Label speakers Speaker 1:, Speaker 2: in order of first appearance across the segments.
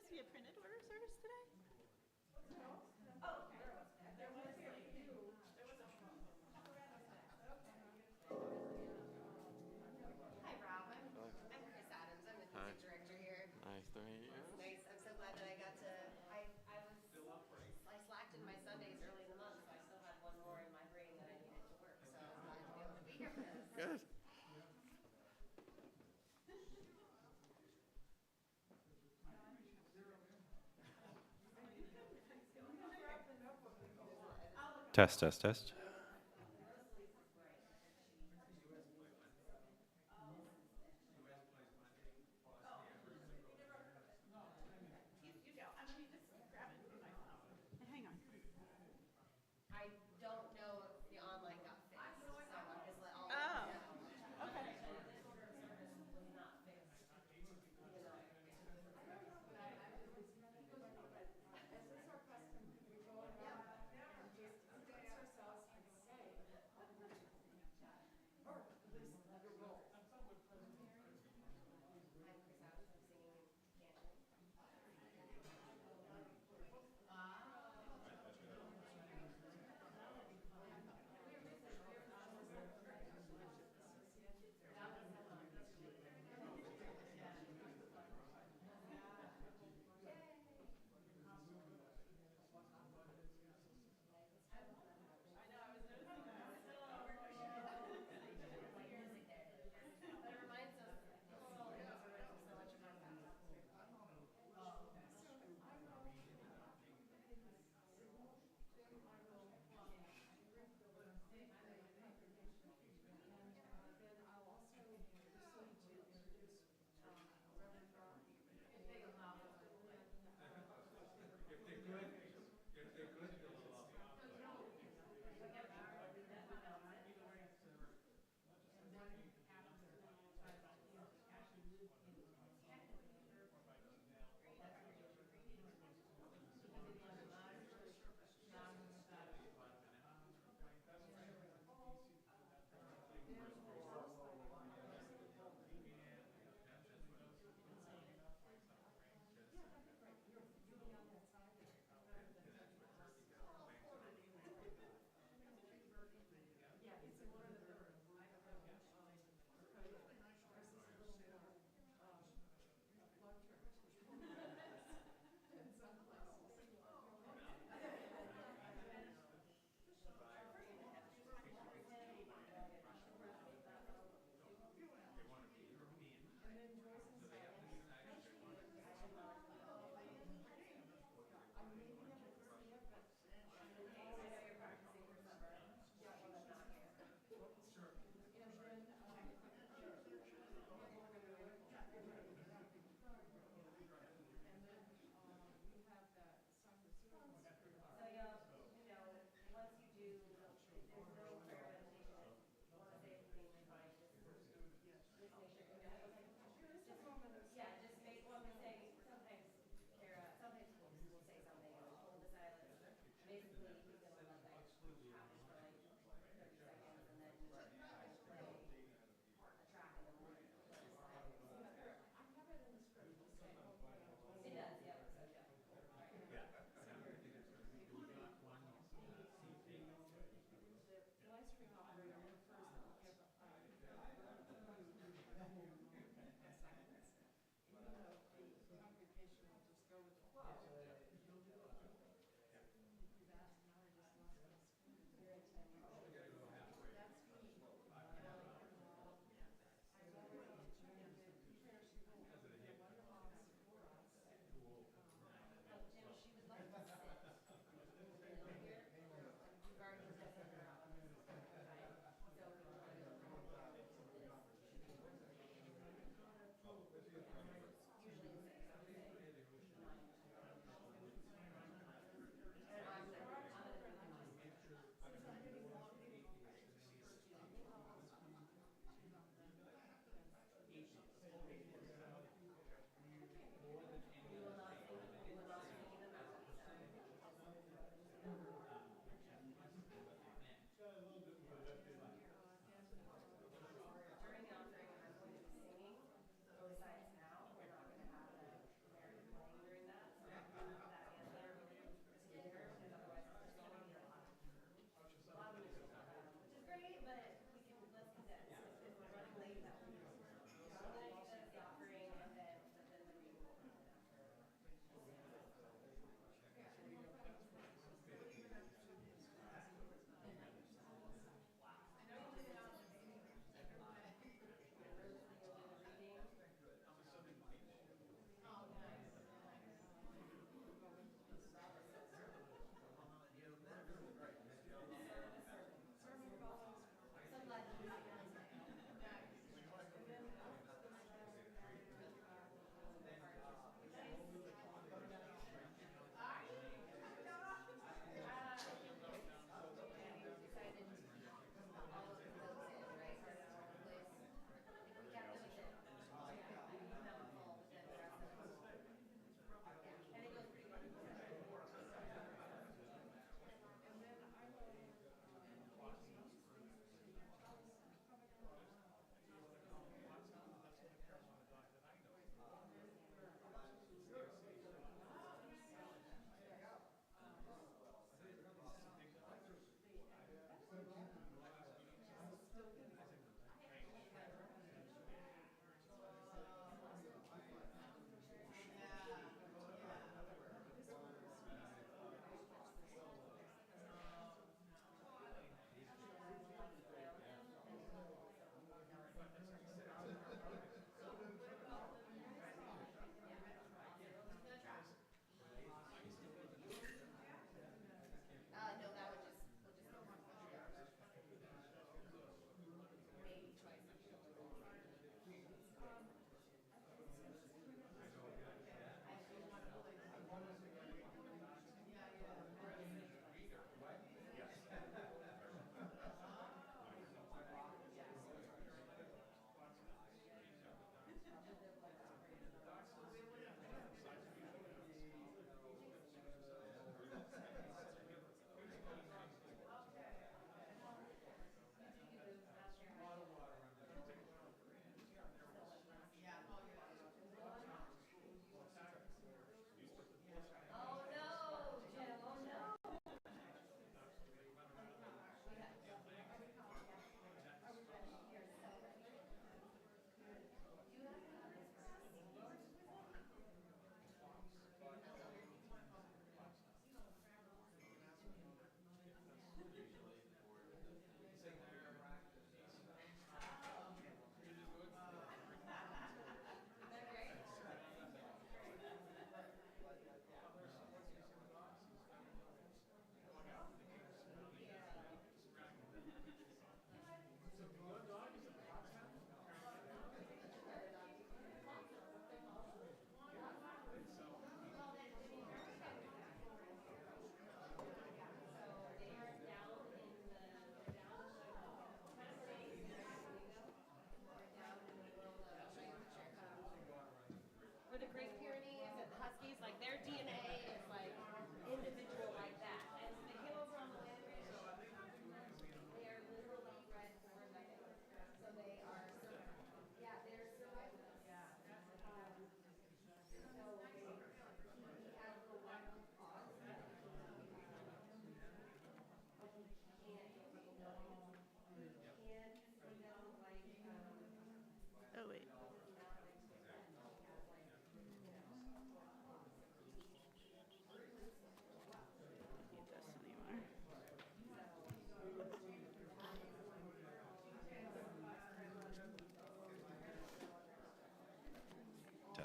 Speaker 1: supposed to be a printed order service today?
Speaker 2: Hi, Rob.
Speaker 3: Hello.
Speaker 2: I'm Chris Adams. I'm the
Speaker 3: Hi.
Speaker 2: music director here.
Speaker 3: Nice to meet you.
Speaker 2: It's nice. I'm so glad that I got to. I slacked in my Sundays early in the month, so I still had one more in my brain that I needed to work. So I'm glad to be able to be here for this.
Speaker 3: Good.
Speaker 4: Test, test, test.
Speaker 1: You go. Let me just grab it from my phone. Hang on.
Speaker 2: I don't know if the online got fixed, so I'm just let all of
Speaker 1: Oh,
Speaker 2: you know.
Speaker 1: okay.
Speaker 2: This order of service was not fixed. Even though
Speaker 5: Is this our custom? We go around and just introduce ourselves,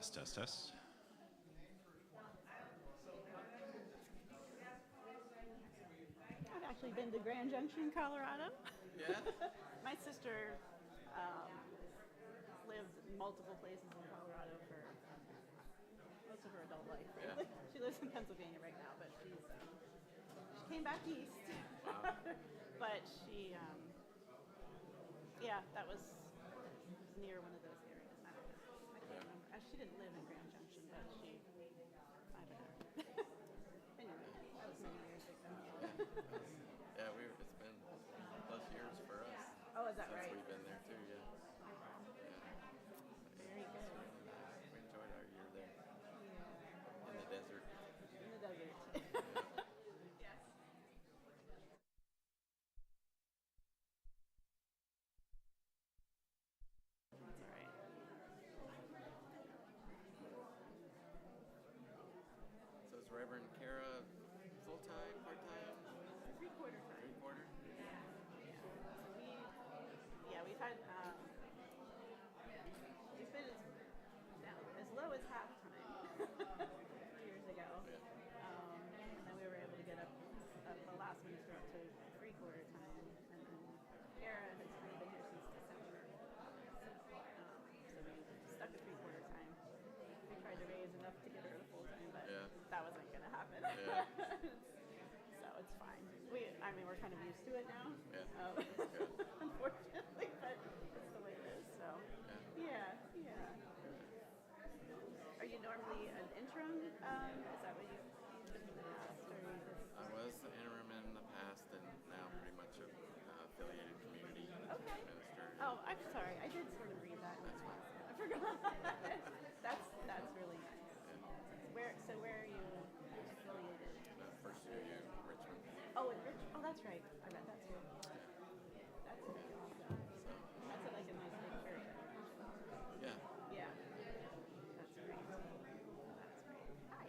Speaker 4: Test, test, test.
Speaker 1: I've actually been to Grand Junction, Colorado.
Speaker 3: Yeah?
Speaker 1: My sister um, lived multiple places in Colorado for most of her adult life.
Speaker 3: Yeah.
Speaker 1: Really. She lives in Pennsylvania right now, but she came back east.
Speaker 3: Wow.
Speaker 1: But she, yeah, that was near one of those areas. I don't know. I can't remember. She didn't live in Grand Junction, but she, I don't know. Anyway, that was many years ago.
Speaker 3: Yeah, it's been plus years for us.
Speaker 1: Oh, is that
Speaker 3: since
Speaker 1: right?
Speaker 3: we've been there too, yeah.
Speaker 1: Very good.
Speaker 3: We enjoyed our year there in the desert.
Speaker 1: In the desert. Yes. That's all right.
Speaker 3: So is Reverend Kara full-time, part-time,
Speaker 1: Three-quarter time.
Speaker 3: three-quarter?
Speaker 1: We've had, we've been as low as half time years ago. And then we were able to get up the last minister up to three-quarter time. And then Kara has only been here since December. So we stuck at three-quarter time. We tried to raise enough to get her to full-time, but that wasn't going to happen.
Speaker 3: Yeah.
Speaker 1: So it's fine. We're kind of used to it now.
Speaker 3: Yeah.
Speaker 1: Unfortunately, but it's the way it is. So yeah. Are you normally an interim? Is that what you've been in the past, or you just?
Speaker 3: I was the interim in the past and now pretty much a affiliated community
Speaker 1: Okay.
Speaker 3: minister.
Speaker 1: Oh, I'm sorry. I did sort of read that.
Speaker 3: That's fine.
Speaker 1: I forgot. That's really nice. Where are you affiliated?
Speaker 3: First year, Richmond.
Speaker 1: Oh, in Richmond. Oh, that's right. I read that too. That's good. That's like a nice big area.
Speaker 3: Yeah.
Speaker 1: Yeah. That's great. That's great. Hi.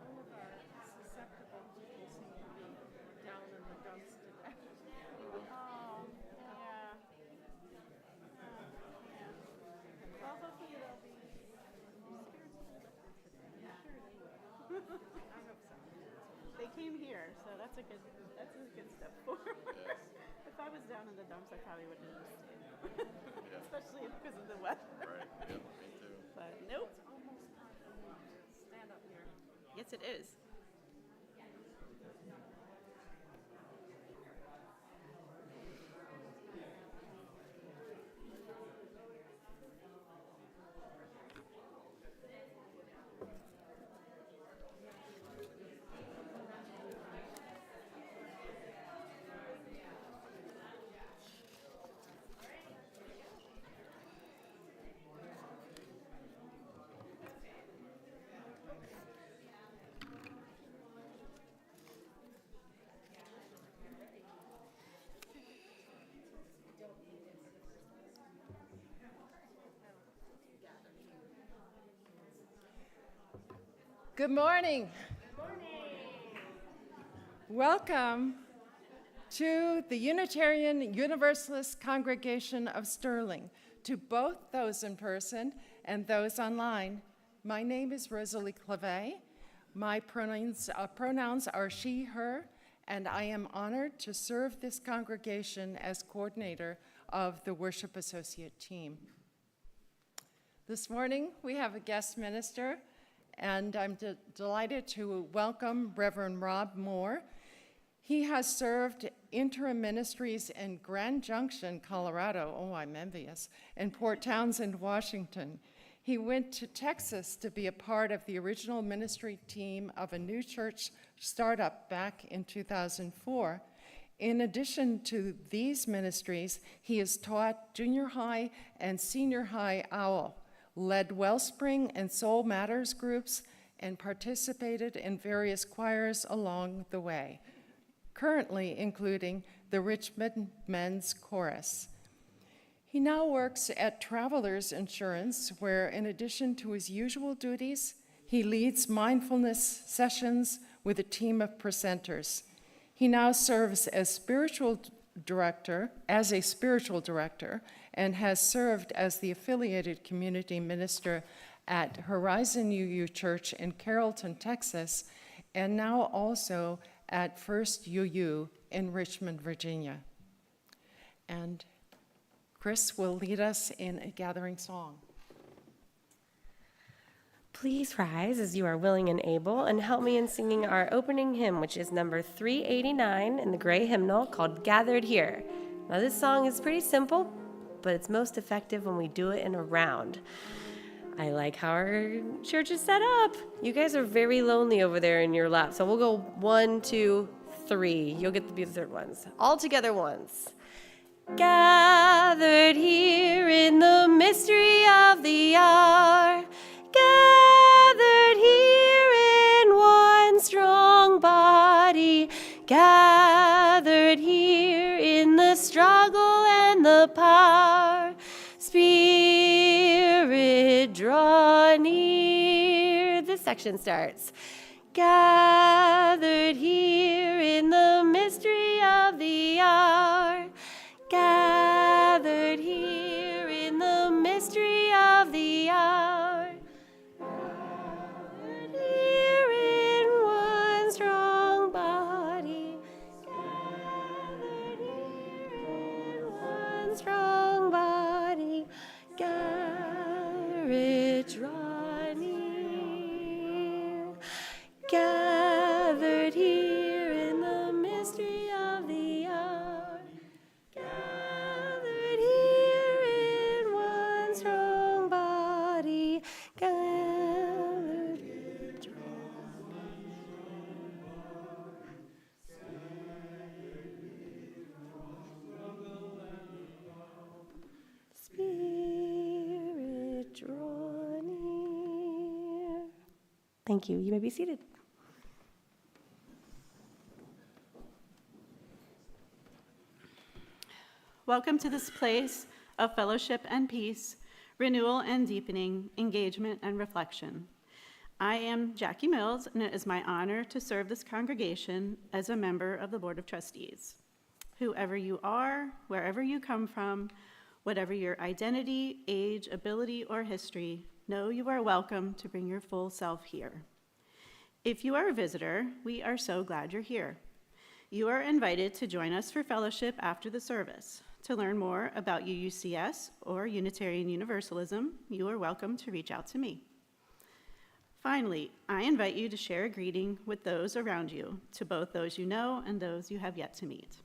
Speaker 5: All of our susceptible people seem to be down in the dumps today.
Speaker 1: Oh, yeah. Well, hopefully they'll be spiritually lifted today. I'm sure they will. I hope so. They came here, so that's a good step forward.
Speaker 3: Yes.
Speaker 1: If I was down in the dumps, I probably wouldn't have stayed.
Speaker 3: Yeah.
Speaker 1: Especially because of the weather.
Speaker 3: Right. Yep. Me too.
Speaker 1: But nope.
Speaker 5: Almost time for me to stand up here.
Speaker 1: Yes, it is.
Speaker 5: Good morning. Welcome to the Unitarian Universalist Congregation of Sterling, to both those in person and those online. My name is Rosalie Clavet. My pronouns are she, her, and I am honored to serve this congregation as coordinator of the Worship Associate team. This morning, we have a guest minister, and I'm delighted to welcome Reverend Rob Moore. He has served interim ministries in Grand Junction, Colorado. Oh, I'm envious. And Port Townsend, Washington. He went to Texas to be a part of the original ministry team of a new church startup back in 2004. In addition to these ministries, he has taught junior high and senior high OWL, led Wellspring and Soul Matters groups, and participated in various choirs along the way, currently including the Richmond Men's Chorus. He now works at Travelers Insurance, where in addition to his usual duties, he leads mindfulness sessions with a team of presenters. He now serves as a spiritual director and has served as the affiliated community minister at Horizon UU Church in Carrollton, Texas, and now also at First UU in Richmond, Virginia. And Chris will lead us in a gathering song.
Speaker 2: Please rise as you are willing and able, and help me in singing our opening hymn, which is number 389 in the gray hymnal called Gathered Here. Now this song is pretty simple, but it's most effective when we do it in a round. I like how our church is set up. You guys are very lonely over there in your lap, so we'll go 1, 2, 3. You'll get to be the third ones. All together once. Gathered here in the mystery of the hour, gathered here in one strong body, gathered here in the struggle and the power. Spirit, draw near. This section starts. Gathered here in the mystery of the hour, gathered here in the mystery of the hour. Gathered here in one strong body. Gathered here in one strong body. Gathered, draw near. Gathered here in the mystery of the hour. Gathered here in one strong body, gathered, Spirit, draw near. Thank you. You may be seated.
Speaker 1: Welcome to this place of fellowship and peace, renewal and deepening, engagement and reflection. I am Jackie Mills, and it is my honor to serve this congregation as a member of the Board of Trustees. Whoever you are, wherever you come from, whatever your identity, age, ability, or history, know you are welcome to bring your full self here. If you are a visitor, we are so glad you're here. You are invited to join us for fellowship after the service. To learn more about UUCS or Unitarian Universalism, you are welcome to reach out to me. Finally, I invite you to share a greeting with those around you, to both those you know and those you have yet to meet.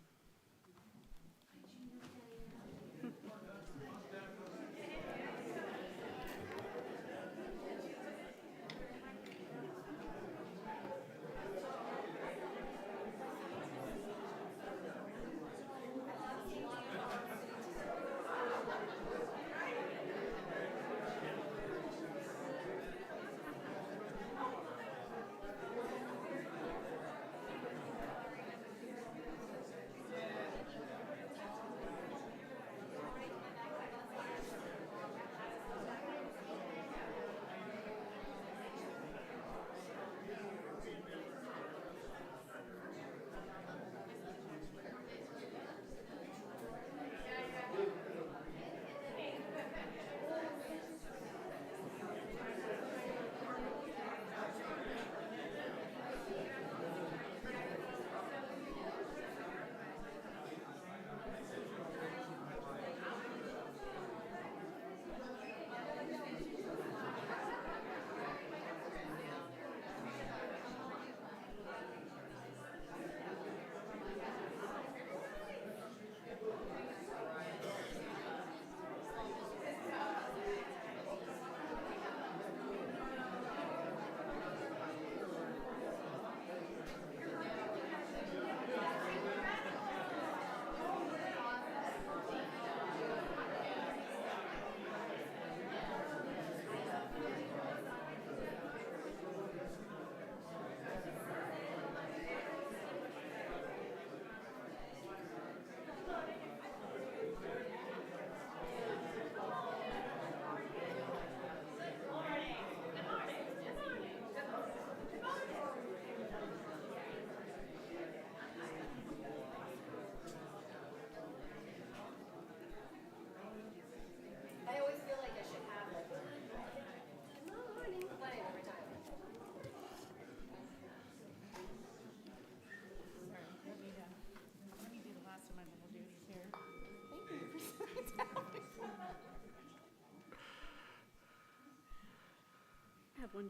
Speaker 1: have one.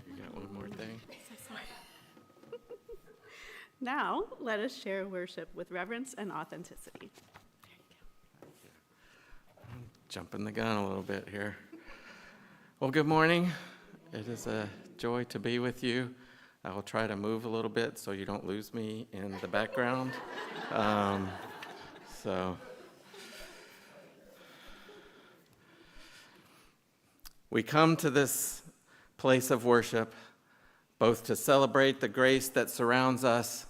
Speaker 3: You got one more thing?
Speaker 1: Now, let us share worship with reverence and authenticity.
Speaker 3: Jumping the gun a little bit here. Well, good morning. It is a joy to be with you. I will try to move a little bit so you don't lose me in the background. We come to this place of worship both to celebrate the grace that surrounds us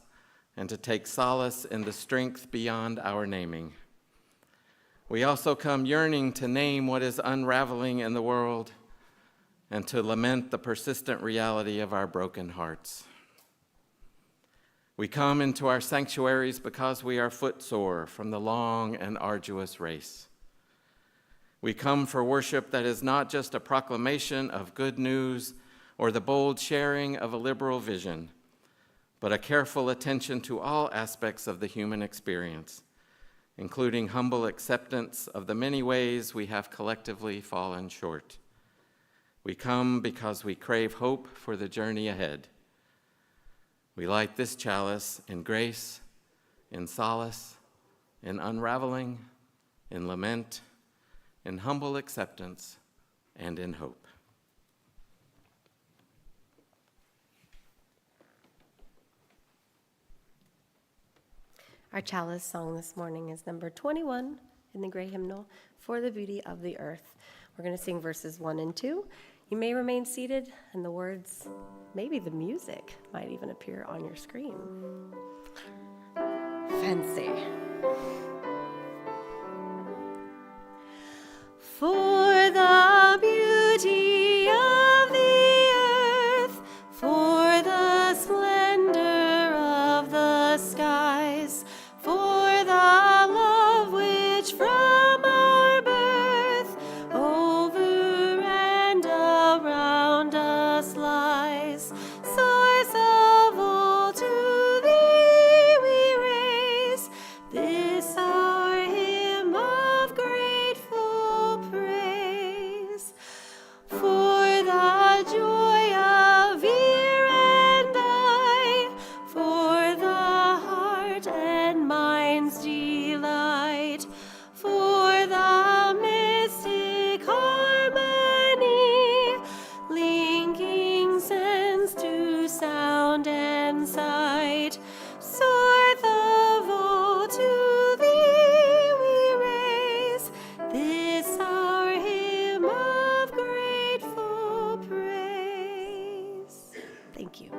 Speaker 3: and to take solace in the strength beyond our naming. We also come yearning to name what is unraveling in the world and to lament the persistent reality of our broken hearts. We come into our sanctuaries because we are footsore from the long and arduous race. We come for worship that is not just a proclamation of good news or the bold sharing of a liberal vision, but a careful attention to all aspects of the human experience, including humble acceptance of the many ways we have collectively fallen short. We come because we crave hope for the journey ahead. We light this chalice in grace, in solace, in unraveling, in lament, in humble acceptance, and in hope.
Speaker 2: Our chalice song this morning is number 21 in the Gray Hymnal, For the Beauty of the Earth. We're going to sing verses 1 and 2. You may remain seated, and the words, maybe the music, might even appear on your screen. Fancy. For the beauty of the earth, for the splendor of the skies, for the love which from our birth over and around us lies, source of all to thee we raise this our hymn of grateful praise. For the joy of ear and eye, for the heart and mind's delight, for the mystic harmony, linking sense to sound and sight, source of all to thee we raise this our hymn of grateful praise. Thank you.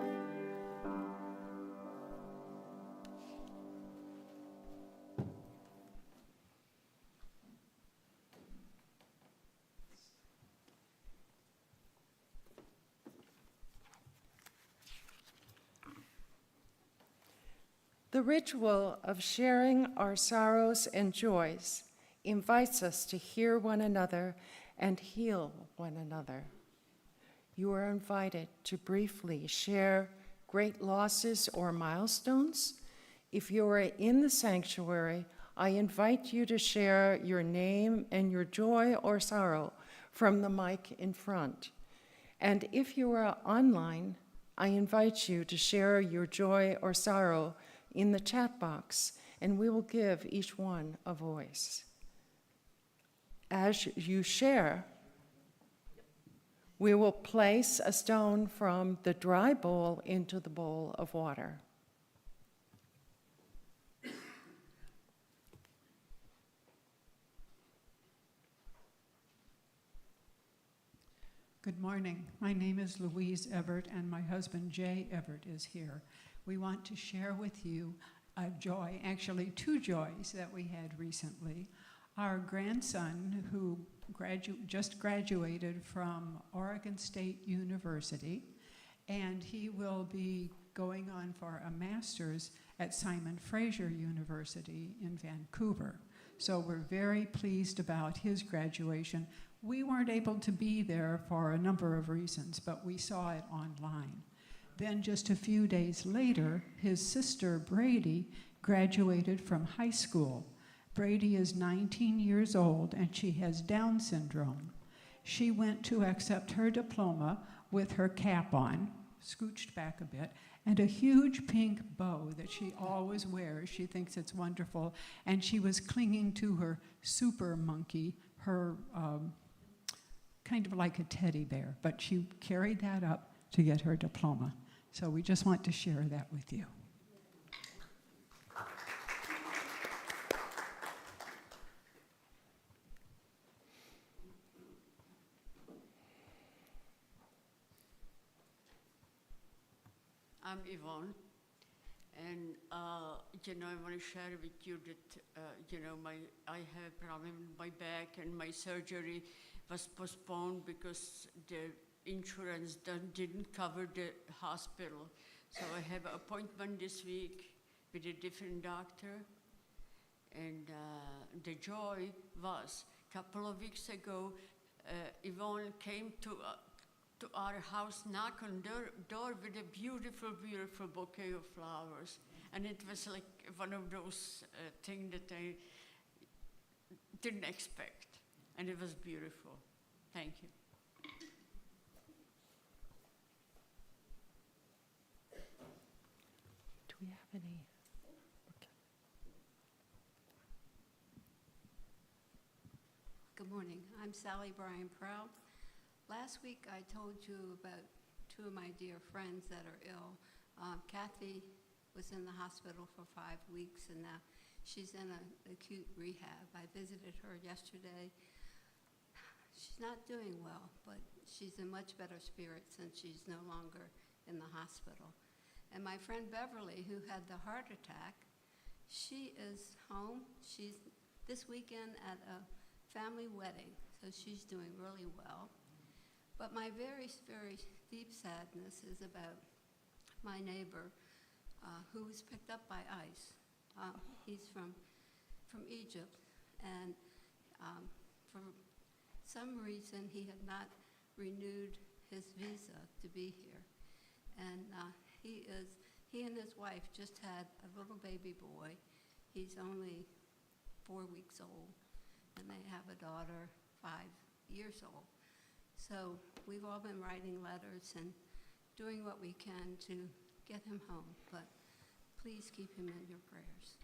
Speaker 5: The ritual of sharing our sorrows and joys invites us to hear one another and heal one another. You are invited to briefly share great losses or milestones. If you are in the sanctuary, I invite you to share your name and your joy or sorrow from the mic in front. And if you are online, I invite you to share your joy or sorrow in the chat box, and we will give each one a voice. As you share, we will place a stone from the dry bowl into the bowl of water.
Speaker 6: Good morning. My name is Louise Everett, and my husband Jay Everett is here. We want to share with you a joy, actually two joys that we had recently. Our grandson, who just graduated from Oregon State University, and he will be going on for a master's at Simon Fraser University in Vancouver. So we're very pleased about his graduation. We weren't able to be there for a number of reasons, but we saw it online. Then just a few days later, his sister Brady graduated from high school. Brady is 19 years old and she has Down syndrome. She went to accept her diploma with her cap on, scooched back a bit, and a huge pink bow that she always wears. She thinks it's wonderful. And she was clinging to her super monkey, her kind of like a teddy bear, but she carried that up to get her diploma. So we just want to share that with you.
Speaker 7: I'm Yvonne, and I want to share with you that I have a problem with my back, and my surgery was postponed because the insurance didn't cover the hospital. So I have an appointment this week with a different doctor, and the joy was a couple of weeks ago, Yvonne came to our house, knock on door with a beautiful, beautiful bouquet of flowers. And it was like one of those things that I didn't expect. And it was beautiful. Thank you.
Speaker 2: Do we have any?
Speaker 8: Good morning. I'm Sally Bryan Proud. Last week I told you about two of my dear friends that are ill. Kathy was in the hospital for 5 weeks, and now she's in an acute rehab. I visited her yesterday. She's not doing well, but she's in much better spirits since she's no longer in the hospital. And my friend Beverly, who had the heart attack, she is home. She's this weekend at a family wedding, so she's doing really well. But my very, very deep sadness is about my neighbor who was picked up by ICE. He's from Egypt, and for some reason he had not renewed his visa to be here. And he and his wife just had a little baby boy. He's only 4 weeks old, and they have a daughter 5 years old. So we've all been writing letters and doing what we can to get him home, but please keep him in your prayers.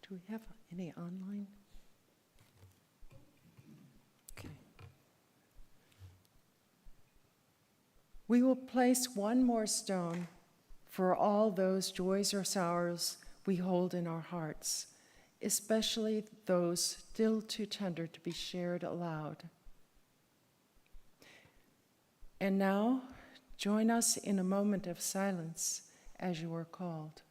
Speaker 2: Do we have any online? Okay.
Speaker 5: We will place one more stone for all those joys or sorrows we hold in our hearts, especially those still too tender to be shared aloud. And now, join us in a moment of silence as you are called.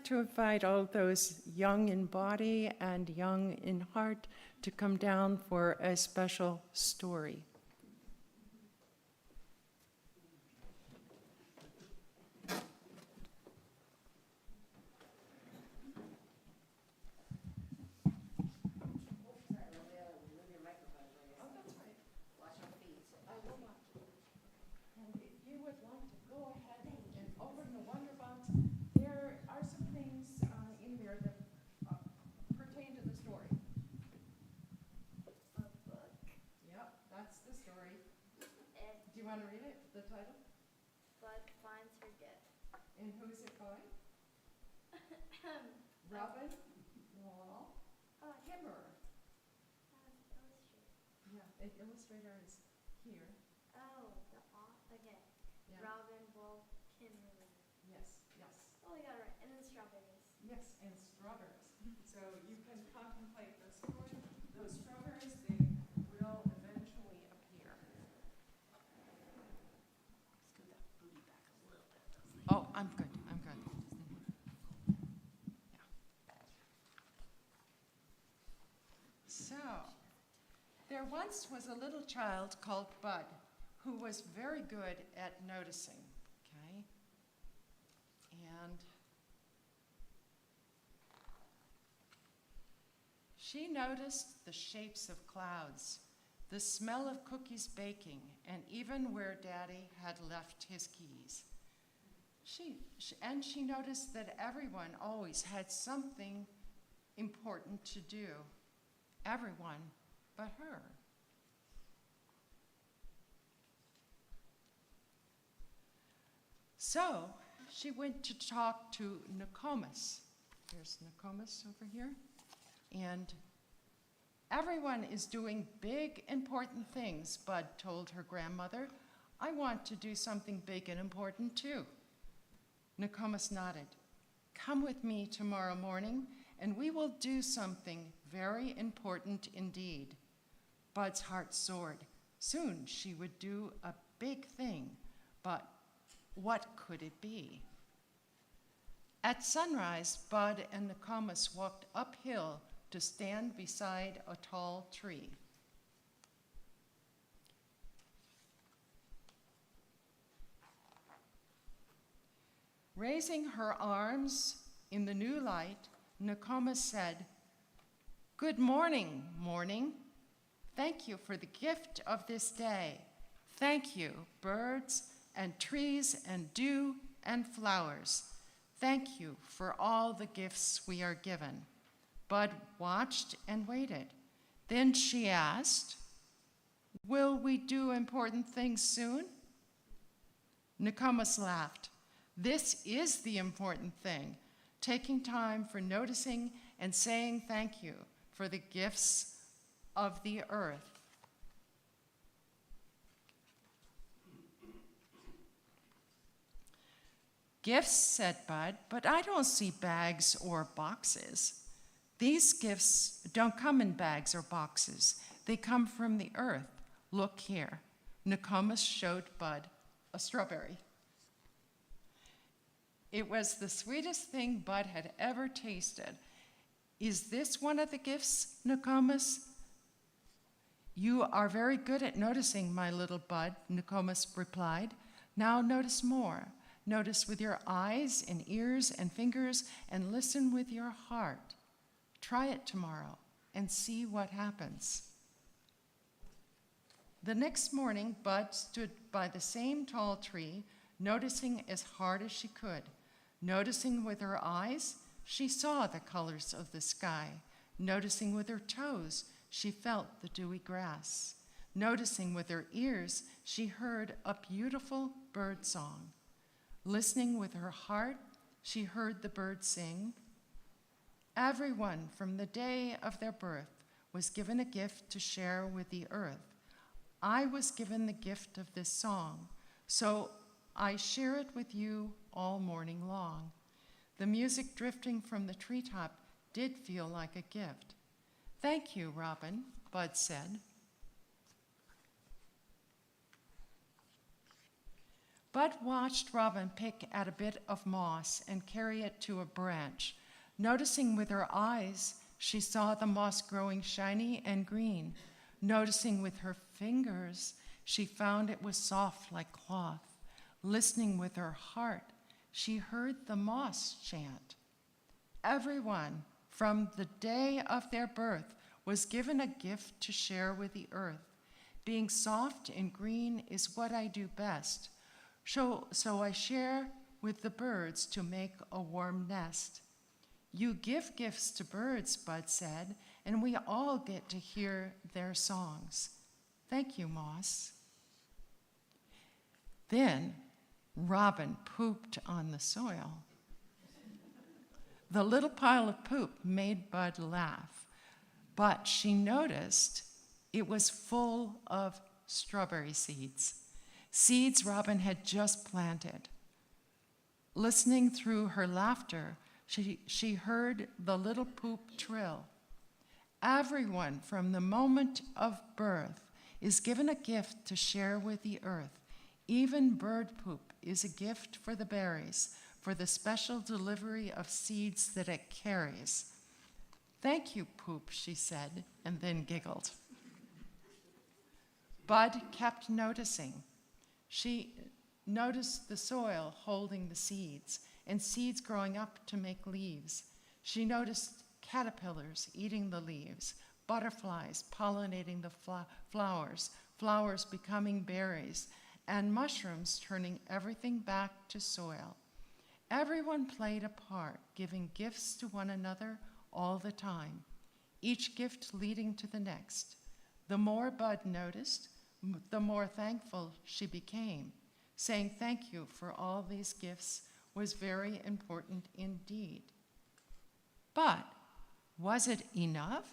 Speaker 5: to invite all those young in body and young in heart to come down for a special story. Do you want to read it, the title?
Speaker 9: Bud finds her gift.
Speaker 5: And who's it by? Robin Wall Kimmerer.
Speaker 9: Illustrator.
Speaker 5: Yeah, the illustrator is here.
Speaker 9: Oh, the font. Okay.
Speaker 5: Yeah.
Speaker 9: Robin Wall Kimmerer.
Speaker 5: Yes, yes.
Speaker 9: Oh, I got it right. And then strawberries.
Speaker 5: Yes, and strawberries. So you can contemplate the story. Those strawberries, they will eventually appear. Oh, I'm good, I'm good. Yeah. So, there once was a little child called Bud who was very good at noticing, okay? And she noticed the shapes of clouds, the smell of cookies baking, and even where Daddy had left his keys. She noticed that everyone always had something important to do. Everyone but her. So she went to talk to Nokomis. There's Nokomis over here. And everyone is doing big, important things, Bud told her grandmother. I want to do something big and important too. Nokomis nodded. Come with me tomorrow morning, and we will do something very important indeed. Bud's heart soared. Soon she would do a big thing, but what could it be? At sunrise, Bud and Nokomis walked uphill to stand beside a tall tree. Raising her arms in the new light, Nokomis said, Good morning, morning. Thank you for the gift of this day. Thank you, birds and trees and dew and flowers. Thank you for all the gifts we are given. Bud watched and waited. Then she asked, Will we do important things soon? Nokomis laughed. This is the important thing, taking time for noticing and saying thank you for the gifts of the earth. Gifts, said Bud, but I don't see bags or boxes. These gifts don't come in bags or boxes. They come from the earth. Look here. Nokomis showed Bud a strawberry. It was the sweetest thing Bud had ever tasted. Is this one of the gifts, Nokomis? You are very good at noticing, my little Bud, Nokomis replied. Now notice more. Notice with your eyes and ears and fingers and listen with your heart. Try it tomorrow and see what happens. The next morning, Bud stood by the same tall tree, noticing as hard as she could. Noticing with her eyes, she saw the colors of the sky. Noticing with her toes, she felt the dewy grass. Noticing with her ears, she heard a beautiful bird song. Listening with her heart, she heard the birds sing. Everyone from the day of their birth was given a gift to share with the earth. I was given the gift of this song, so I share it with you all morning long. The music drifting from the treetop did feel like a gift. Thank you, Robin, Bud said. Bud watched Robin pick at a bit of moss and carry it to a branch. Noticing with her eyes, she saw the moss growing shiny and green. Noticing with her fingers, she found it was soft like cloth. Listening with her heart, she heard the moss chant. Everyone, from the day of their birth, was given a gift to share with the earth. Being soft and green is what I do best. So I share with the birds to make a warm nest. You give gifts to birds, Bud said, and we all get to hear their songs. Thank you, Moss. Then Robin pooped on the soil. The little pile of poop made Bud laugh, but she noticed it was full of strawberry seeds. Seeds Robin had just planted. Listening through her laughter, she heard the little poop trill. Everyone from the moment of birth is given a gift to share with the earth. Even bird poop is a gift for the berries, for the special delivery of seeds that it carries. Thank you, poop, she said, and then giggled. Bud kept noticing. She noticed the soil holding the seeds and seeds growing up to make leaves. She noticed caterpillars eating the leaves, butterflies pollinating the flowers, flowers becoming berries, and mushrooms turning everything back to soil. Everyone played a part, giving gifts to one another all the time, each gift leading to the next. The more Bud noticed, the more thankful she became. Saying thank you for all these gifts was very important indeed. But was it enough?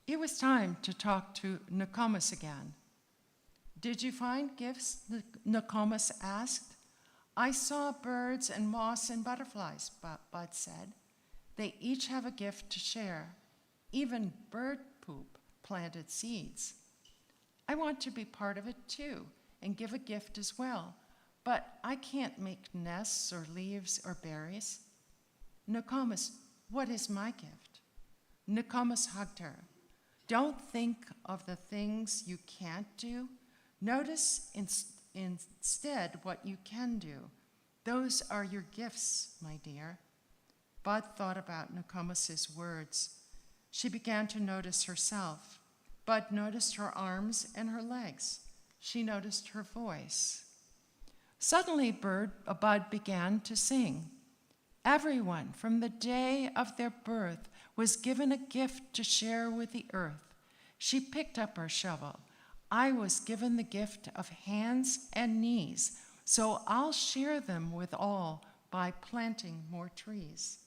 Speaker 5: It was time to talk to Nokomis again. Did you find gifts? Nokomis asked. I saw birds and moss and butterflies, Bud said. They each have a gift to share. Even bird poop planted seeds. I want to be part of it too and give a gift as well, but I can't make nests or leaves or berries. Nokomis, what is my gift? Nokomis hugged her. Don't think of the things you can't do. Notice instead what you can do. Those are your gifts, my dear. Bud thought about Nokomis's words. She began to notice herself. Bud noticed her arms and her legs. She noticed her voice. Suddenly, Bud began to sing. Everyone from the day of their birth was given a gift to share with the earth. She picked up her shovel. I was given the gift of hands and knees, so I'll share them with all by planting more trees.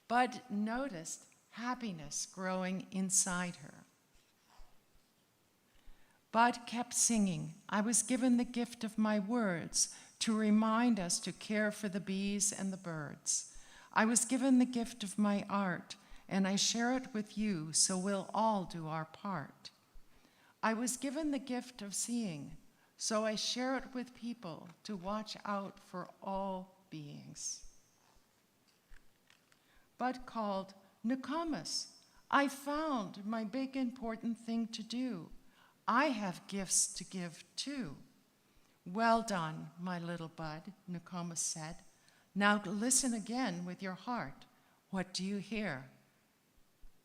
Speaker 5: Bud noticed happiness growing inside her. Bud kept singing. I was given the gift of my words to remind us to care for the bees and the birds. I was given the gift of my art, and I share it with you, so we'll all do our part. I was given the gift of seeing, so I share it with people to watch out for all beings. Bud called, Nokomis, I found my big important thing to do. I have gifts to give too. Well done, my little Bud, Nokomis said. Now listen again with your heart. What do you hear?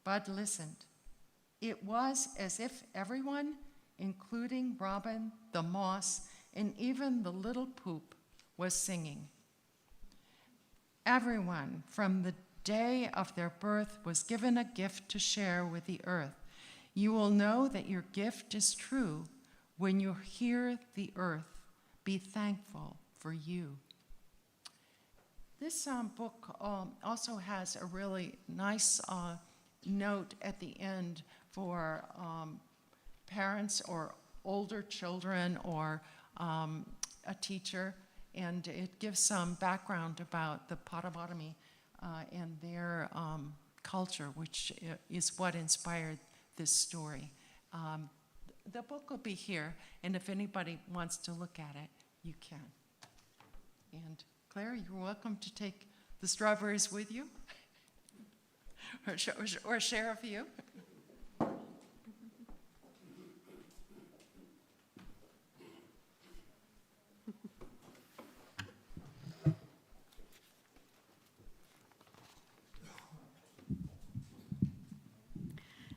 Speaker 5: Bud listened. It was as if everyone, including Robin, the moss, and even the little poop, was singing. Everyone from the day of their birth was given a gift to share with the earth. You will know that your gift is true when you hear the earth. Be thankful for you. This book also has a really nice note at the end for parents or older children or a teacher. and it gives some background about the Potawatomi and their culture, which is what inspired this story. The book will be here, and if anybody wants to look at it, you can. And Claire, you're welcome to take the strawberries with you, or share a few.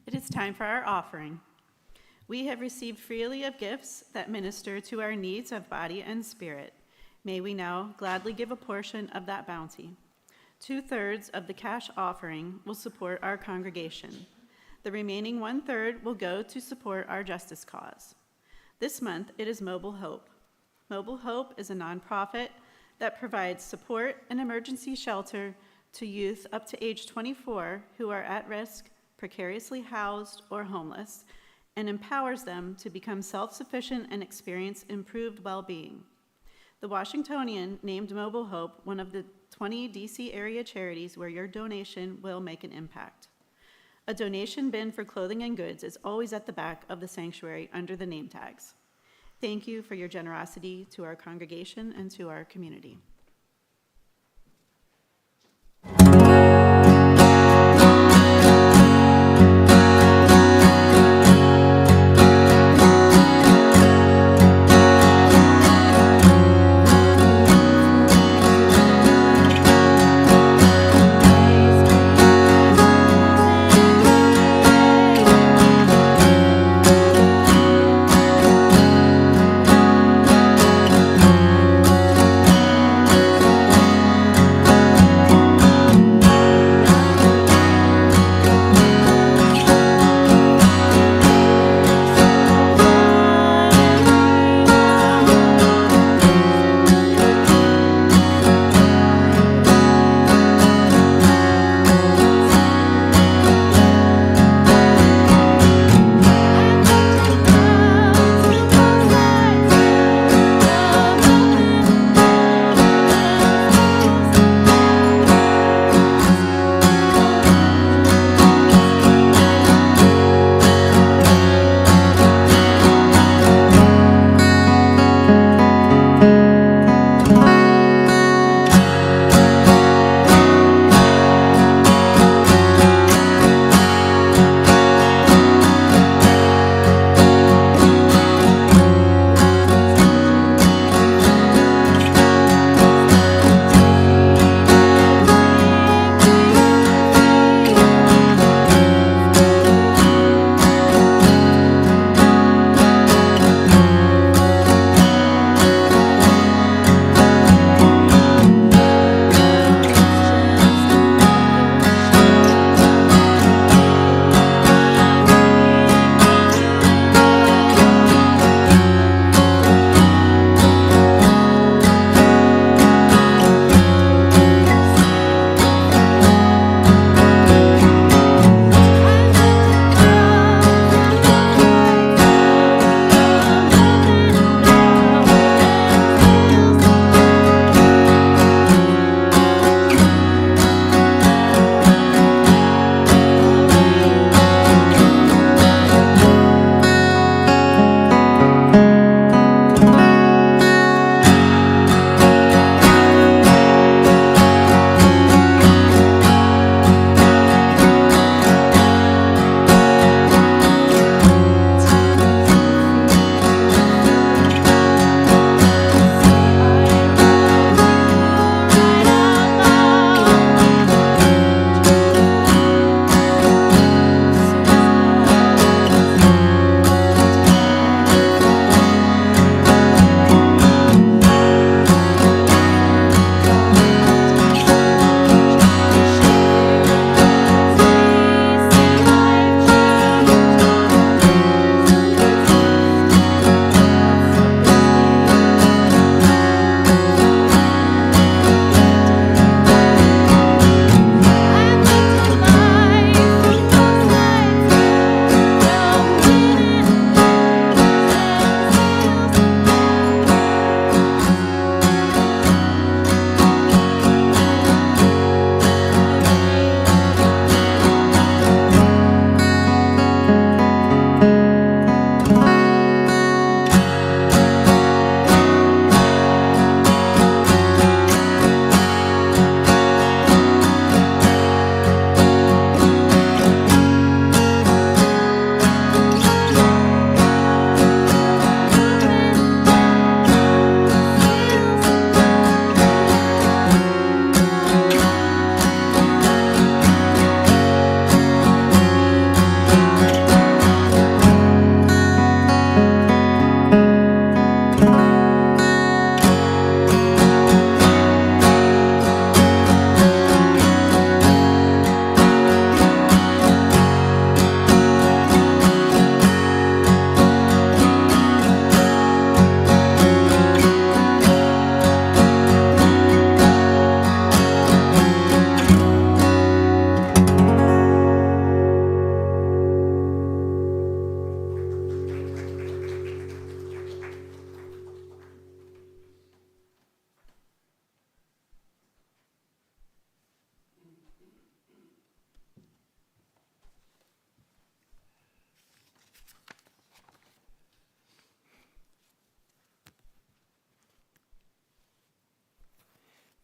Speaker 1: It is time for our offering. We have received freely of gifts that minister to our needs of body and spirit. May we now gladly give a portion of that bounty. 2/3 of the cash offering will support our congregation. The remaining 1/3 will go to support our justice cause. This month, it is Mobile Hope. Mobile Hope is a nonprofit that provides support and emergency shelter to youth up to age 24 who are at risk, precariously housed, or homeless, and empowers them to become self-sufficient and experience improved well-being. The Washingtonian named Mobile Hope one of the 20 DC area charities where your donation will make an impact. A donation bin for clothing and goods is always at the back of the sanctuary under the name tags. Thank you for your generosity to our congregation and to our community.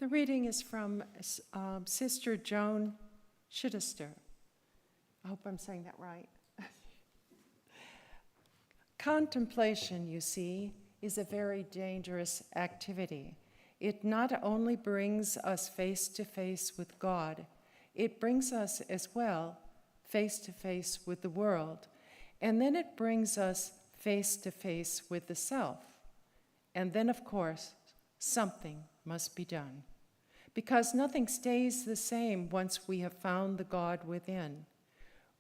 Speaker 5: The reading is from Sister Joan Chittister. I hope I'm saying that right. Contemplation, you see, is a very dangerous activity. It not only brings us face to face with God, it brings us as well face to face with the world, and then it brings us face to face with the self. And then, of course, something must be done, because nothing stays the same once we have found the God within.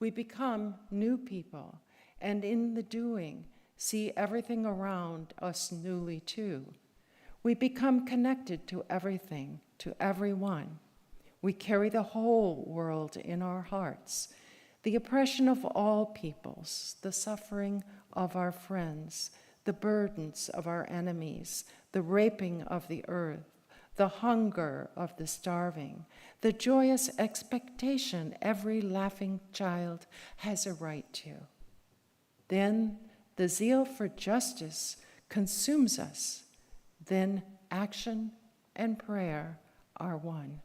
Speaker 5: We become new people, and in the doing, see everything around us newly too. We become connected to everything, to everyone. We carry the whole world in our hearts, the oppression of all peoples, the suffering of our friends, the burdens of our enemies, the raping of the earth, the hunger of the starving, the joyous expectation every laughing child has a right to. Then the zeal for justice consumes us. Then action and prayer are one.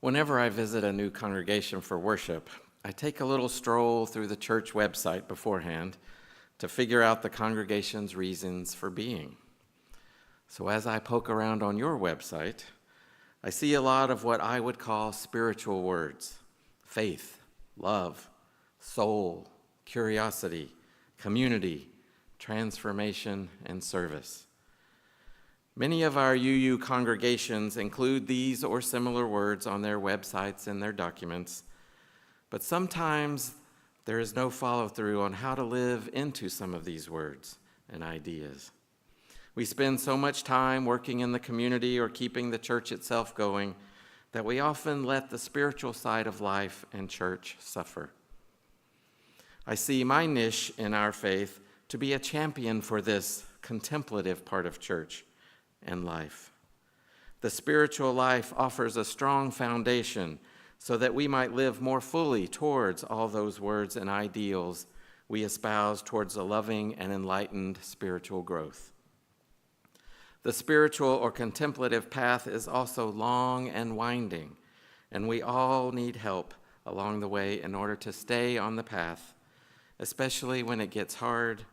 Speaker 3: Whenever I visit a new congregation for worship, I take a little stroll through the church website beforehand to figure out the congregation's reasons for being. So as I poke around on your website, I see a lot of what I would call spiritual words: faith, love, soul, curiosity, community, transformation, and service. Many of our UU congregations include these or similar words on their websites and their documents, but sometimes there is no follow-through on how to live into some of these words and ideas. We spend so much time working in the community or keeping the church itself going that we often let the spiritual side of life and church suffer. I see my niche in our faith to be a champion for this contemplative part of church and life. The spiritual life offers a strong foundation so that we might live more fully towards all those words and ideals we espouse towards a loving and enlightened spiritual growth. The spiritual or contemplative path is also long and winding, and we all need help along the way in order to stay on the path, especially when it gets hard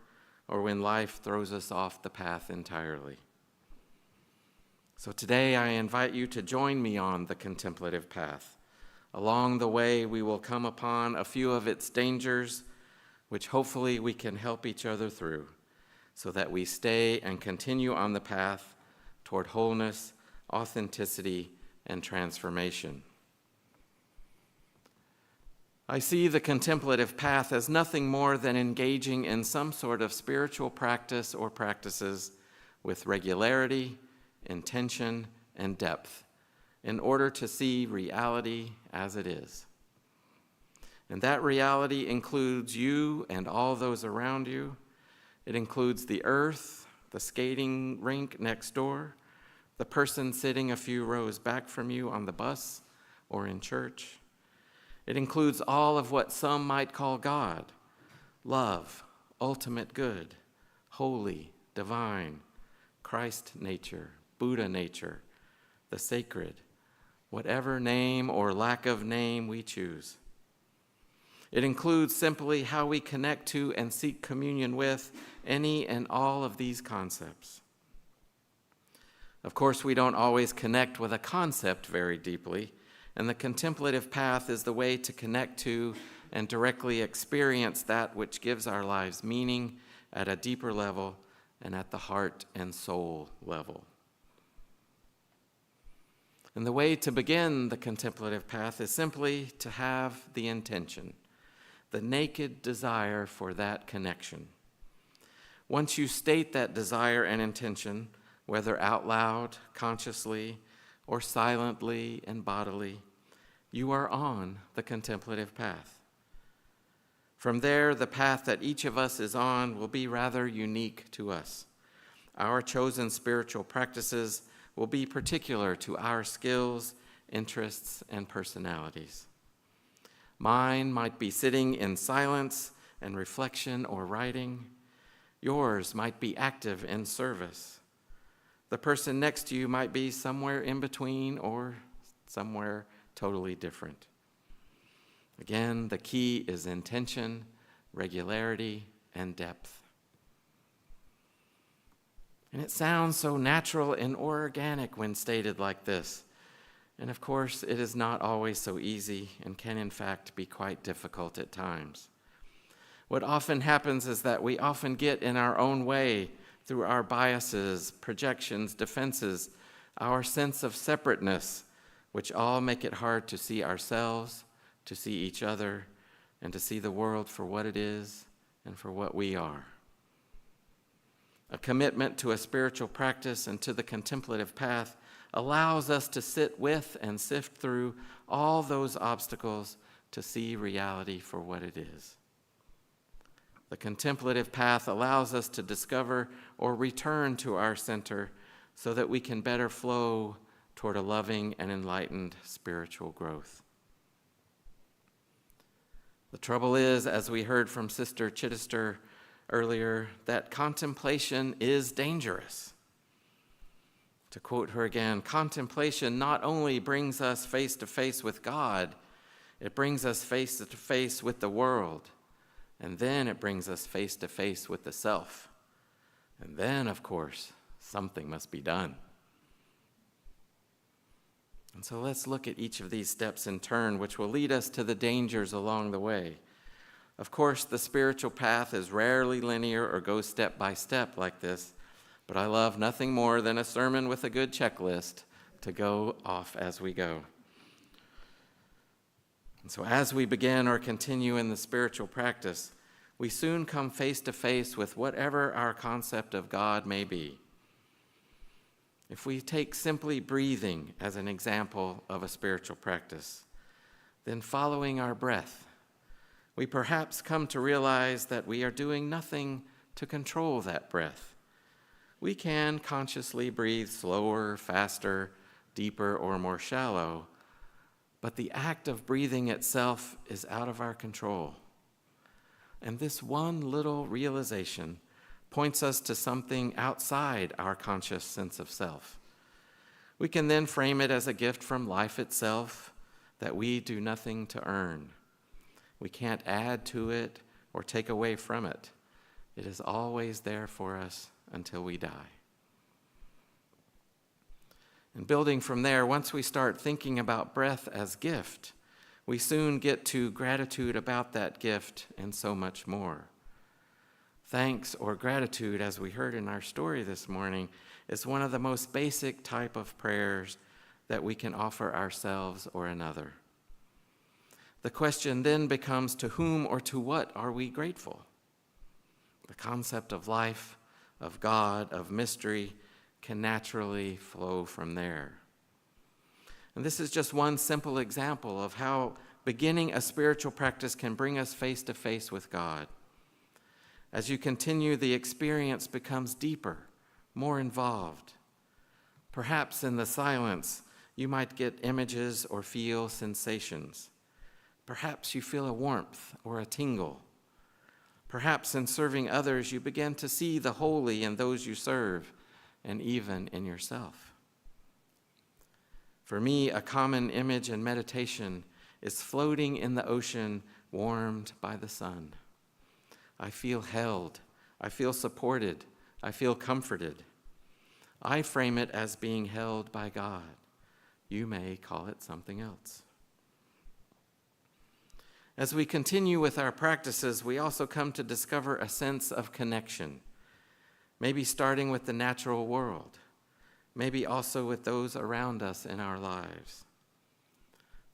Speaker 3: or when life throws us off the path entirely. So today I invite you to join me on the contemplative path. Along the way, we will come upon a few of its dangers, which hopefully we can help each other through, so that we stay and continue on the path toward wholeness, authenticity, and transformation. I see the contemplative path as nothing more than engaging in some sort of spiritual practice or practices with regularity, intention, and depth in order to see reality as it is. And that reality includes you and all those around you. It includes the earth, the skating rink next door, the person sitting a few rows back from you on the bus or in church. It includes all of what some might call God: love, ultimate good, holy, divine, Christ nature, Buddha nature, the sacred, whatever name or lack of name we choose. It includes simply how we connect to and seek communion with any and all of these concepts. Of course, we don't always connect with a concept very deeply, and the contemplative path is the way to connect to and directly experience that which gives our lives meaning at a deeper level and at the heart and soul level. And the way to begin the contemplative path is simply to have the intention, the naked desire for that connection. Once you state that desire and intention, whether out loud, consciously, or silently and bodily, you are on the contemplative path. From there, the path that each of us is on will be rather unique to us. Our chosen spiritual practices will be particular to our skills, interests, and personalities. Mine might be sitting in silence and reflection or writing. Yours might be active in service. The person next to you might be somewhere in between or somewhere totally different. Again, the key is intention, regularity, and depth. And it sounds so natural and organic when stated like this. And of course, it is not always so easy and can in fact be quite difficult at times. What often happens is that we often get in our own way through our biases, projections, defenses, our sense of separateness, which all make it hard to see ourselves, to see each other, and to see the world for what it is and for what we are. A commitment to a spiritual practice and to the contemplative path allows us to sit with and sift through all those obstacles to see reality for what it is. The contemplative path allows us to discover or return to our center so that we can better flow toward a loving and enlightened spiritual growth. The trouble is, as we heard from Sister Chittister earlier, that contemplation is dangerous. To quote her again, contemplation not only brings us face to face with God, it brings us face to face with the world, and then it brings us face to face with the self. And then, of course, something must be done. And so let's look at each of these steps in turn, which will lead us to the dangers along the way. Of course, the spiritual path is rarely linear or goes step by step like this, but I love nothing more than a sermon with a good checklist to go off as we go. And so as we begin or continue in the spiritual practice, we soon come face to face with whatever our concept of God may be. If we take simply breathing as an example of a spiritual practice, then following our breath, we perhaps come to realize that we are doing nothing to control that breath. We can consciously breathe slower, faster, deeper, or more shallow, but the act of breathing itself is out of our control. And this one little realization points us to something outside our conscious sense of self. We can then frame it as a gift from life itself that we do nothing to earn. We can't add to it or take away from it. It is always there for us until we die. And building from there, once we start thinking about breath as gift, we soon get to gratitude about that gift and so much more. Thanks or gratitude, as we heard in our story this morning, is one of the most basic type of prayers that we can offer ourselves or another. The question then becomes, to whom or to what are we grateful? The concept of life, of God, of mystery can naturally flow from there. And this is just one simple example of how beginning a spiritual practice can bring us face to face with God. As you continue, the experience becomes deeper, more involved. Perhaps in the silence, you might get images or feel sensations. Perhaps you feel a warmth or a tingle. Perhaps in serving others, you begin to see the holy in those you serve, and even in yourself. For me, a common image in meditation is floating in the ocean, warmed by the sun. I feel held, I feel supported, I feel comforted. I frame it as being held by God. You may call it something else. As we continue with our practices, we also come to discover a sense of connection, maybe starting with the natural world, maybe also with those around us in our lives.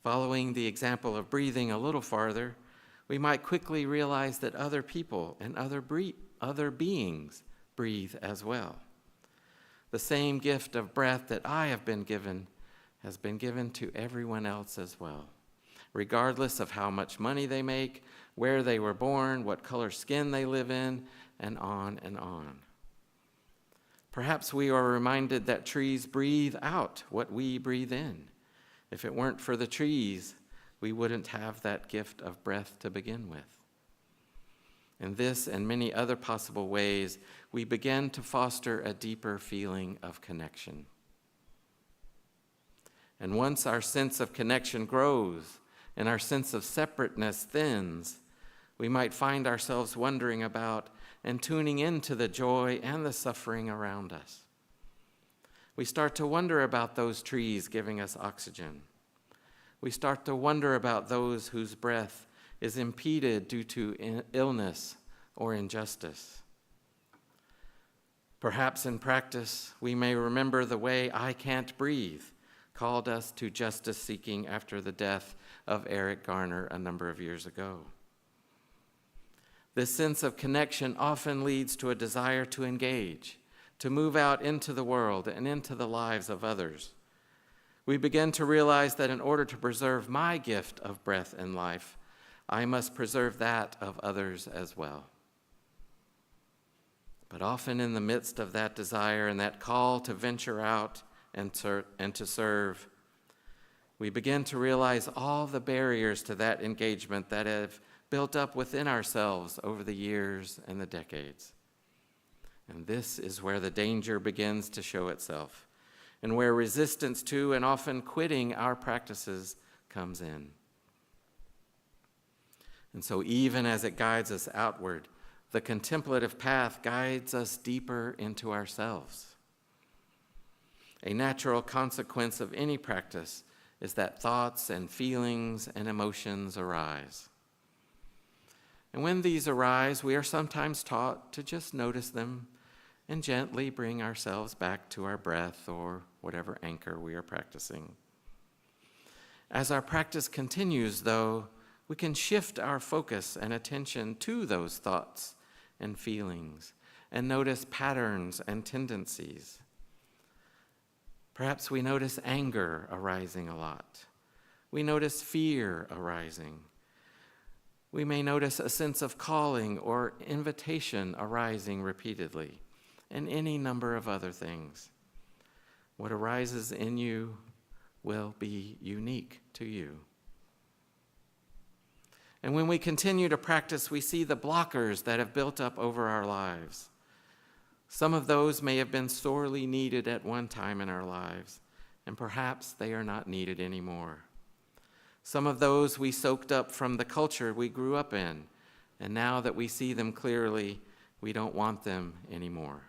Speaker 3: Following the example of breathing a little farther, we might quickly realize that other people and other beings breathe as well. The same gift of breath that I have been given has been given to everyone else as well. regardless of how much money they make, where they were born, what color skin they live in, and on and on. Perhaps we are reminded that trees breathe out what we breathe in. If it weren't for the trees, we wouldn't have that gift of breath to begin with. In this and many other possible ways, we begin to foster a deeper feeling of connection. And once our sense of connection grows and our sense of separateness thins, we might find ourselves wondering about and tuning into the joy and the suffering around us. We start to wonder about those trees giving us oxygen. We start to wonder about those whose breath is impeded due to illness or injustice. Perhaps in practice, we may remember the way I Can't Breathe called us to justice seeking after the death of Eric Garner a number of years ago. This sense of connection often leads to a desire to engage, to move out into the world and into the lives of others. We begin to realize that in order to preserve my gift of breath and life, I must preserve that of others as well. But often in the midst of that desire and that call to venture out and to serve, we begin to realize all the barriers to that engagement that have built up within ourselves over the years and the decades. And this is where the danger begins to show itself, and where resistance to and often quitting our practices comes in. And so even as it guides us outward, the contemplative path guides us deeper into ourselves. A natural consequence of any practice is that thoughts and feelings and emotions arise. And when these arise, we are sometimes taught to just notice them and gently bring ourselves back to our breath or whatever anchor we are practicing. As our practice continues, though, we can shift our focus and attention to those thoughts and feelings and notice patterns and tendencies. Perhaps we notice anger arising a lot. We notice fear arising. We may notice a sense of calling or invitation arising repeatedly, and any number of other things. What arises in you will be unique to you. And when we continue to practice, we see the blockers that have built up over our lives. Some of those may have been sorely needed at one time in our lives, and perhaps they are not needed anymore. Some of those we soaked up from the culture we grew up in, and now that we see them clearly, we don't want them anymore.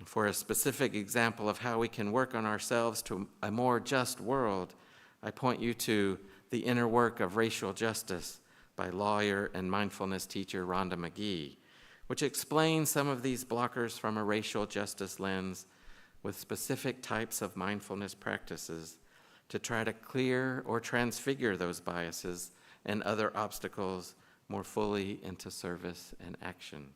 Speaker 3: For a specific example of how we can work on ourselves to a more just world, I point you to The Inner Work of Racial Justice by lawyer and mindfulness teacher Rhonda McGee, which explains some of these blockers from a racial justice lens with specific types of mindfulness practices to try to clear or transfigure those biases and other obstacles more fully into service and action.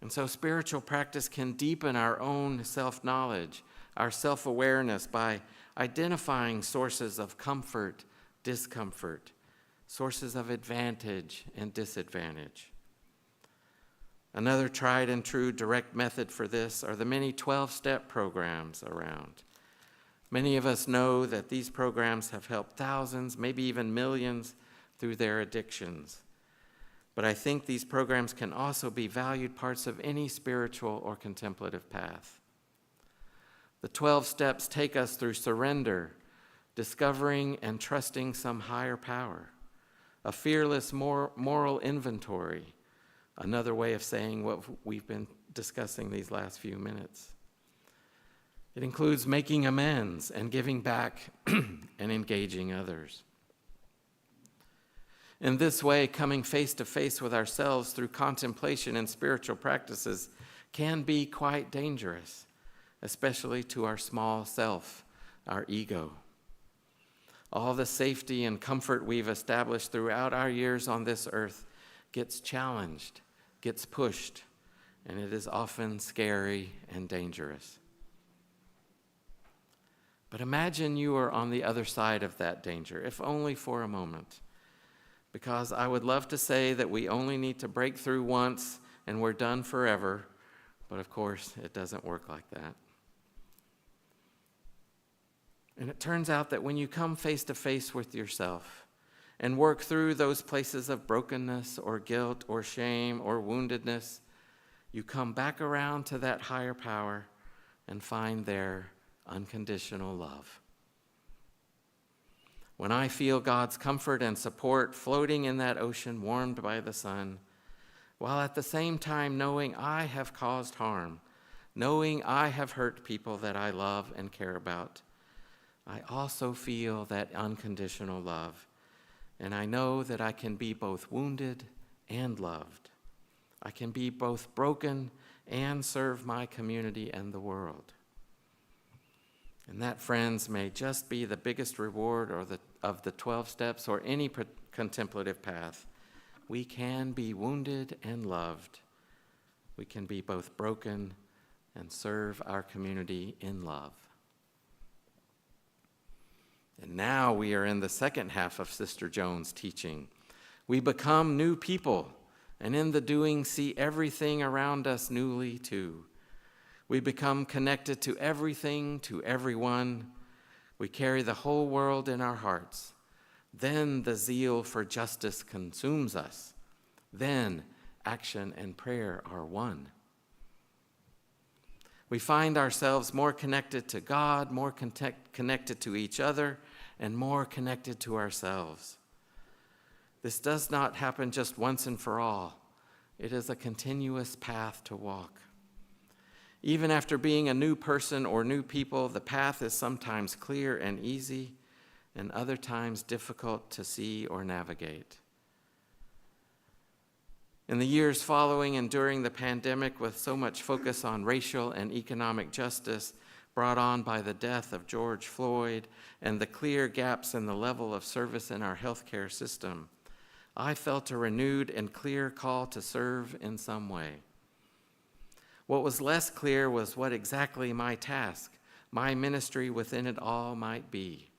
Speaker 3: And so spiritual practice can deepen our own self-knowledge, our self-awareness by identifying sources of comfort, discomfort, sources of advantage and disadvantage. Another tried and true direct method for this are the many 12-step programs around. Many of us know that these programs have helped thousands, maybe even millions, through their addictions. But I think these programs can also be valued parts of any spiritual or contemplative path. The 12 steps take us through surrender, discovering and trusting some higher power, a fearless moral inventory, another way of saying what we've been discussing these last few minutes. It includes making amends and giving back and engaging others. In this way, coming face to face with ourselves through contemplation and spiritual practices can be quite dangerous, especially to our small self, our ego. All the safety and comfort we've established throughout our years on this earth gets challenged, gets pushed, and it is often scary and dangerous. But imagine you are on the other side of that danger, if only for a moment. Because I would love to say that we only need to break through once and we're done forever, but of course it doesn't work like that. And it turns out that when you come face to face with yourself and work through those places of brokenness or guilt or shame or woundedness, you come back around to that higher power and find there unconditional love. When I feel God's comfort and support floating in that ocean warmed by the sun, while at the same time knowing I have caused harm, knowing I have hurt people that I love and care about, I also feel that unconditional love, and I know that I can be both wounded and loved. I can be both broken and serve my community and the world. And that, friends, may just be the biggest reward of the 12 steps or any contemplative path. We can be wounded and loved. We can be both broken and serve our community in love. And now we are in the second half of Sister Jones' teaching. We become new people, and in the doing see everything around us newly too. We become connected to everything, to everyone. We carry the whole world in our hearts. Then the zeal for justice consumes us. Then action and prayer are one. We find ourselves more connected to God, more connected to each other, and more connected to ourselves. This does not happen just once and for all. It is a continuous path to walk. Even after being a new person or new people, the path is sometimes clear and easy, and other times difficult to see or navigate. In the years following and during the pandemic, with so much focus on racial and economic justice brought on by the death of George Floyd and the clear gaps in the level of service in our healthcare system, I felt a renewed and clear call to serve in some way. What was less clear was what exactly my task, my ministry within it all might be.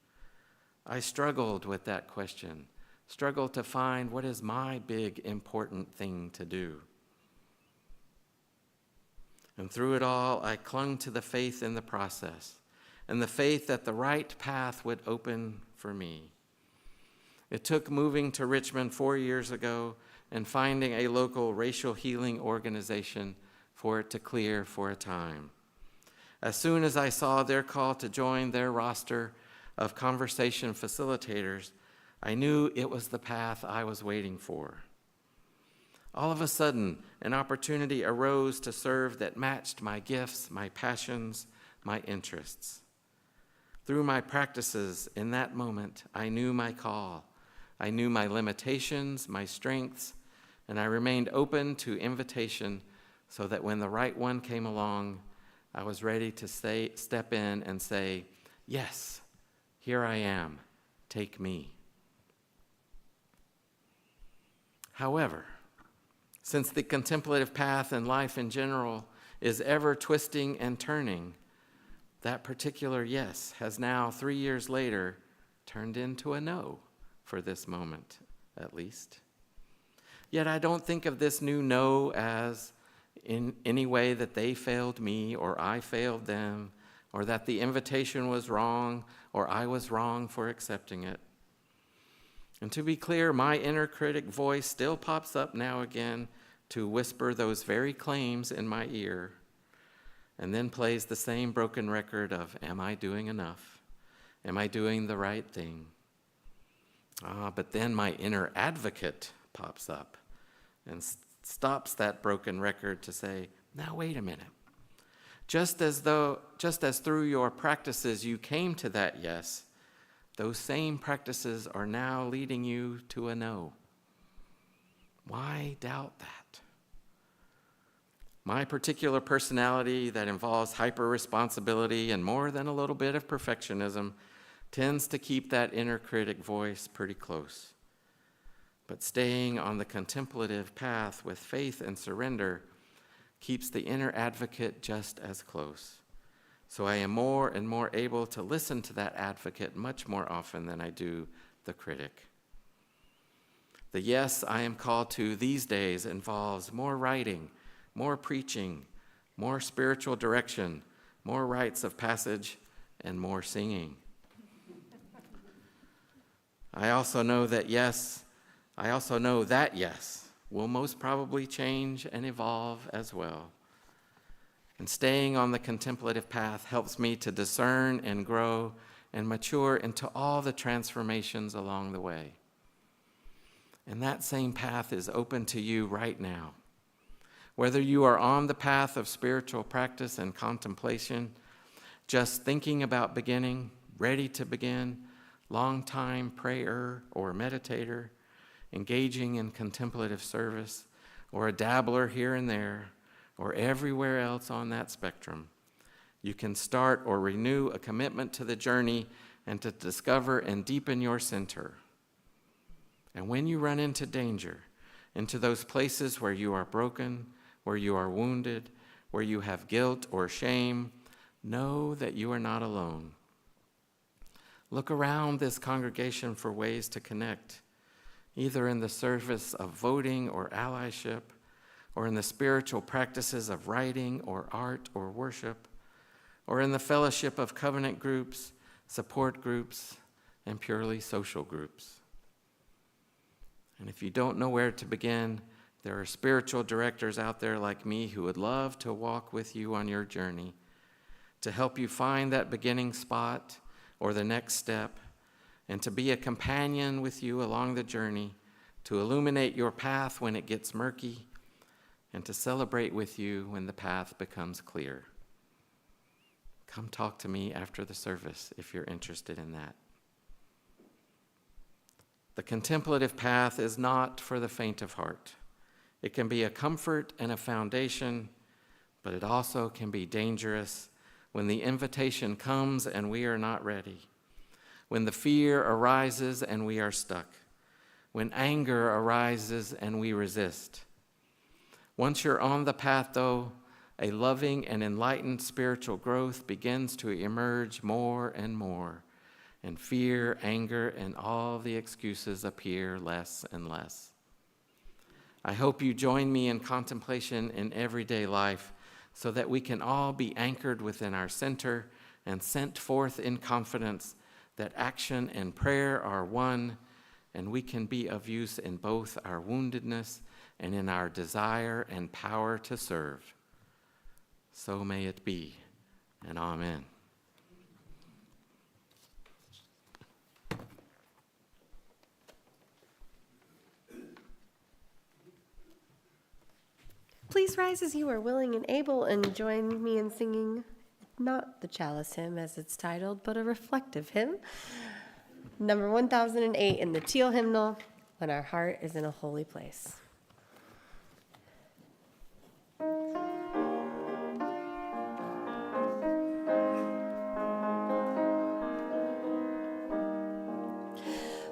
Speaker 3: I struggled with that question, struggled to find what is my big, important thing to do. And through it all, I clung to the faith in the process, and the faith that the right path would open for me. It took moving to Richmond 4 years ago and finding a local racial healing organization for it to clear for a time. As soon as I saw their call to join their roster of conversation facilitators, I knew it was the path I was waiting for. All of a sudden, an opportunity arose to serve that matched my gifts, my passions, my interests. Through my practices in that moment, I knew my call. I knew my limitations, my strengths, and I remained open to invitation so that when the right one came along, I was ready to step in and say, "Yes, here I am, take me." However, since the contemplative path and life in general is ever twisting and turning, that particular yes has now, 3 years later, turned into a no for this moment, at least. Yet I don't think of this new no as in any way that they failed me or I failed them, or that the invitation was wrong or I was wrong for accepting it. And to be clear, my inner critic voice still pops up now again to whisper those very claims in my ear, and then plays the same broken record of, am I doing enough? Am I doing the right thing? But then my inner advocate pops up and stops that broken record to say, now wait a minute. Just as through your practices you came to that yes, those same practices are now leading you to a no. Why doubt that? My particular personality that involves hyper-responsibility and more than a little bit of perfectionism tends to keep that inner critic voice pretty close. But staying on the contemplative path with faith and surrender keeps the inner advocate just as close, So I am more and more able to listen to that advocate much more often than I do the critic. The yes I am called to these days involves more writing, more preaching, more spiritual direction, more rites of passage, and more singing. I also know that yes will most probably change and evolve as well. And staying on the contemplative path helps me to discern and grow and mature into all the transformations along the way. And that same path is open to you right now. Whether you are on the path of spiritual practice and contemplation, just thinking about beginning, ready to begin, long-time prayer or meditator, engaging in contemplative service, or a dabbler here and there, or everywhere else on that spectrum, you can start or renew a commitment to the journey and to discover and deepen your center. And when you run into danger, into those places where you are broken, where you are wounded, where you have guilt or shame, know that you are not alone. Look around this congregation for ways to connect, either in the service of voting or allyship, or in the spiritual practices of writing or art or worship, or in the fellowship of covenant groups, support groups, and purely social groups. And if you don't know where to begin, there are spiritual directors out there like me who would love to walk with you on your journey, to help you find that beginning spot or the next step, and to be a companion with you along the journey, to illuminate your path when it gets murky, and to celebrate with you when the path becomes clear. Come talk to me after the service if you're interested in that. The contemplative path is not for the faint of heart. It can be a comfort and a foundation, but it also can be dangerous when the invitation comes and we are not ready, when the fear arises and we are stuck, when anger arises and we resist. Once you're on the path, though, a loving and enlightened spiritual growth begins to emerge more and more, and fear, anger, and all the excuses appear less and less. I hope you join me in contemplation in everyday life so that we can all be anchored within our center and sent forth in confidence that action and prayer are one, and we can be of use in both our woundedness and in our desire and power to serve. So may it be, and amen.
Speaker 2: Please rise as you are willing and able and join me in singing not the chalice hymn as it's titled, but a reflective hymn. Number 1008 in the teal hymnal, When Our Heart is in a Holy Place.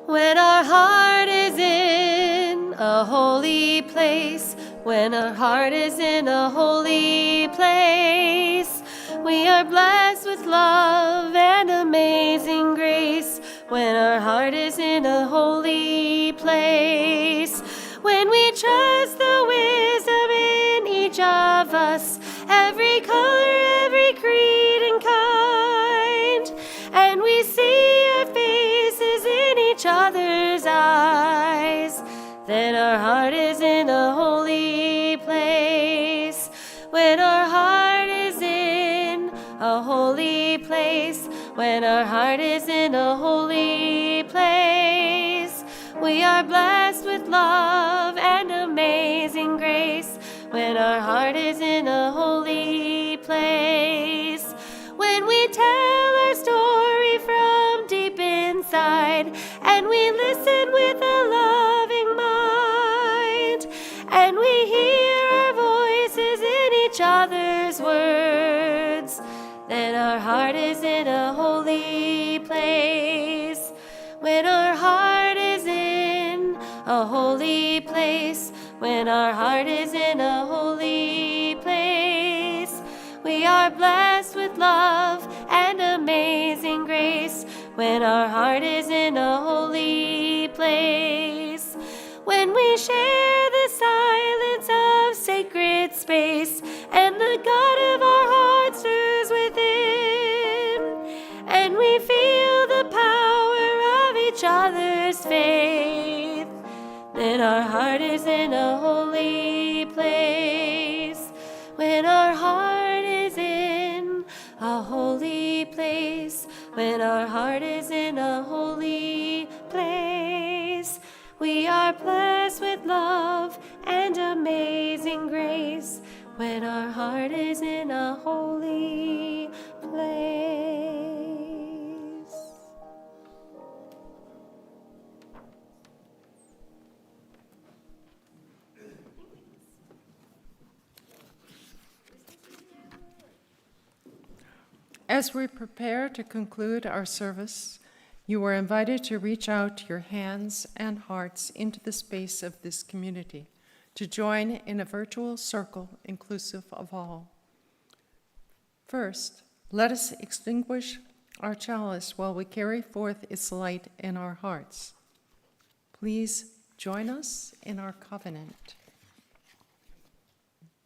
Speaker 2: When our heart is in a holy place, when our heart is in a holy place, we are blessed with love and amazing grace. When our heart is in a holy place, when we trust the wisdom in each of us, every color, every creed and kind, and we see our faces in each other's eyes, then our heart is in a holy place. When our heart is in a holy place, when our heart is in a holy place, we are blessed with love and amazing grace. When our heart is in a holy place, when we tell our story from deep inside, and we listen with a loving mind, and we hear our voices in each other's words, then our heart is in a holy place. When our heart is in a holy place, when our heart is in a holy place, we are blessed with with love and amazing grace, when our heart is in a holy place. When we share the silence of sacred space, and the God of our hearts stirs within, and we feel the power of each other's faith, then our heart is in a holy place. When our heart is in a holy place, when our heart is in a holy place, we are blessed with love and amazing grace, when our heart is in a holy place.
Speaker 5: As we prepare to conclude our service, you are invited to reach out your hands and hearts into the space of this community, to join in a virtual circle inclusive of all. First, let us extinguish our chalice while we carry forth its light in our hearts. Please join us in our covenant.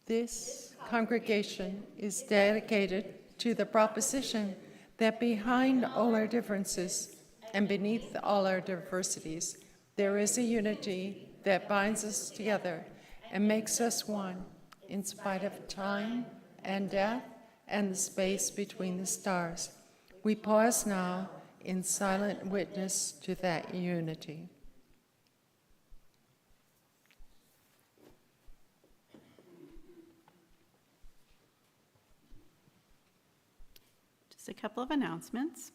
Speaker 5: This congregation is dedicated to the proposition that behind all our differences and beneath all our diversities, there is a unity that binds us together and makes us one, in spite of time and death and the space between the stars. We pause now in silent witness to that unity.
Speaker 1: Just a couple of announcements.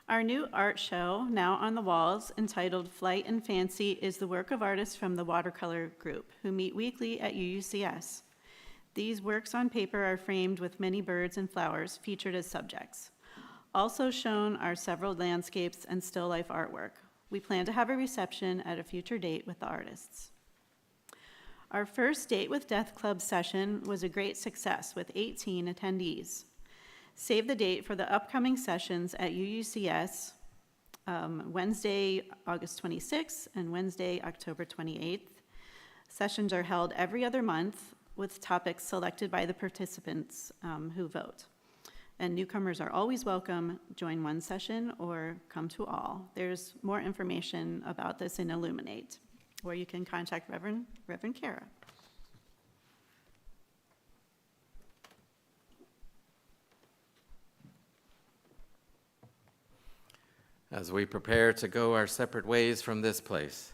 Speaker 1: Our new art show, now on the walls, entitled Flight and Fancy, is the work of artists from the Watercolor Group, who meet weekly at UUCS. These works on paper are framed with many birds and flowers featured as subjects. Also shown are several landscapes and still life artwork. We plan to have a reception at a future date with the artists. Our first Date with Death Club session was a great success with 18 attendees. Save the date for the upcoming sessions at UUCS, Wednesday, August 26th and Wednesday, October 28th. Sessions are held every other month with topics selected by the participants who vote. And newcomers are always welcome. Join one session or come to all. There's more information about this in Illuminate, where you can contact Reverend Kara.
Speaker 3: As we prepare to go our separate ways from this place,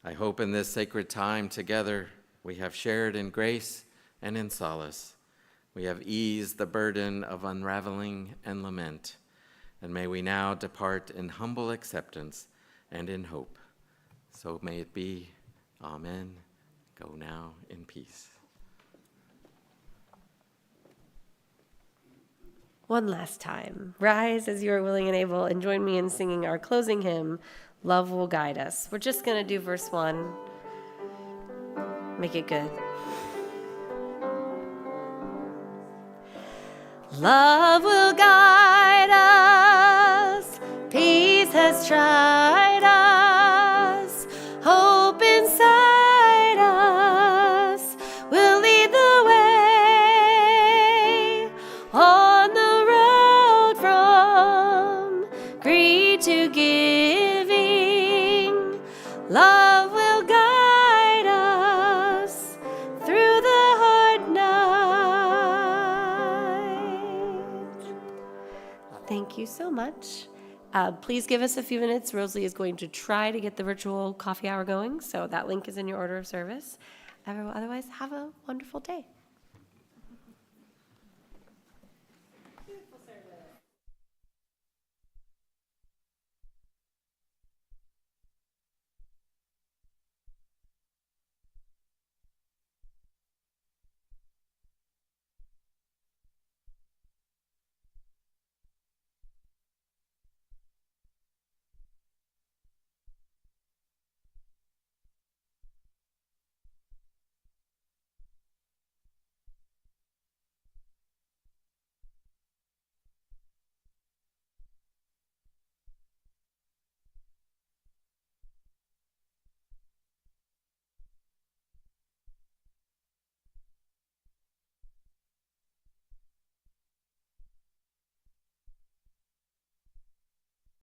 Speaker 3: I hope in this sacred time together we have shared in grace and in solace. We have eased the burden of unraveling and lament, and may we now depart in humble acceptance and in hope. So may it be. Amen. Go now in peace.
Speaker 2: One last time, rise as you are willing and able, and join me in singing our closing hymn, Love Will Guide Us. We're just going to do verse 1. Make it good. Love will guide us, peace has tried us, hope inside us will lead the way on the road from greed to giving. Love will guide us through the hard night. Thank you so much. Please give us a few minutes. Rosalie is going to try to get the virtual coffee hour going, so that link is in your order of service. Otherwise, have a wonderful day.